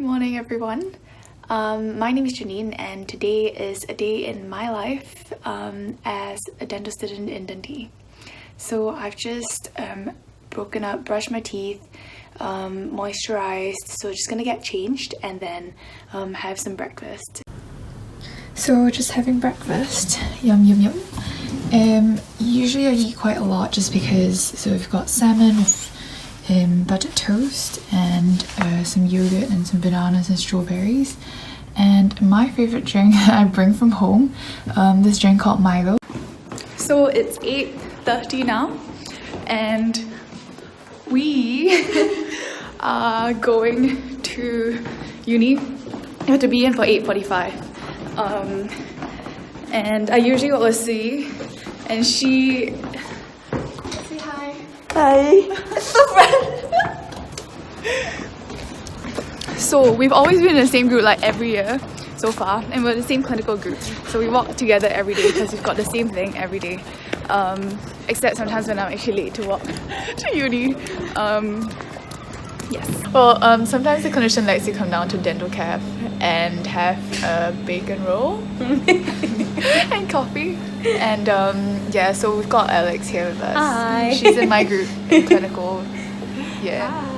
morning everyone. My name is Janine and today is a day in my life as a dental student in Dundee. So I've just broken up, brushed my teeth, moisturized, so just gonna get changed and then have some breakfast. So just having breakfast, yum yum yum. Usually I eat quite a lot just because, so we've got salmon with butter toast and some yogurt and some bananas and strawberries, and my favorite drink I bring from home, this drink called Milo. So it's 8:30 now and we are going to uni. I have to be in for 8:45, and I usually always see, and she say hi. Hi. So we've always been in the same group like every year so far, and we're the same clinical group, so we walk together every day because we've got the same thing every day, except sometimes when I'm actually late to walk to uni. Yes. Well, sometimes the clinician likes to come down to Dental Cafe and have a bacon roll and coffee, and yeah, so we've got Alex here with us. Hi. She's in my group, clinical. Yeah. Hi.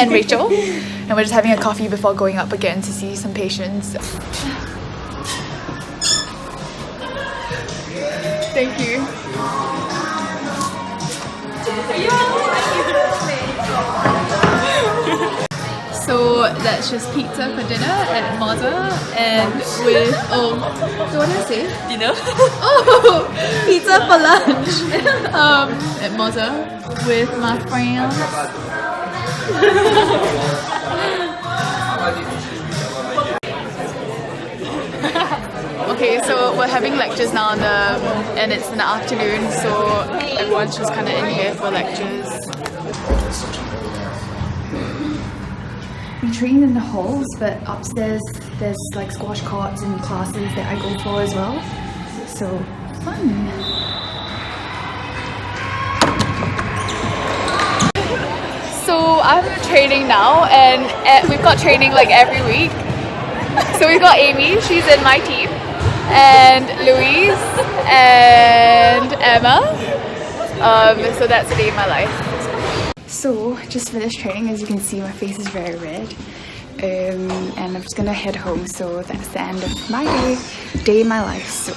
And Rachel, and we're just having a coffee before going up again to see some patients. Thank you. So that's just pizza for dinner at Mazza, and with, oh, so what did I say? Dinner? Oh! Pizza for lunch! At Mazza with my friends. Okay, so we're having lectures now and it's in the afternoon, so everyone's just kind of in here for lectures. We train in the halls, but upstairs there's like squash courts and classes that I go for as well. So fun. So I'm training now, and we've got training like every week. So we've got Amy, she's in my team, and Louise and Emma. So that's a day in my life. So just finished training. As you can see, my face is very red, and I'm just gonna head home. So that's the end of my day in my life. So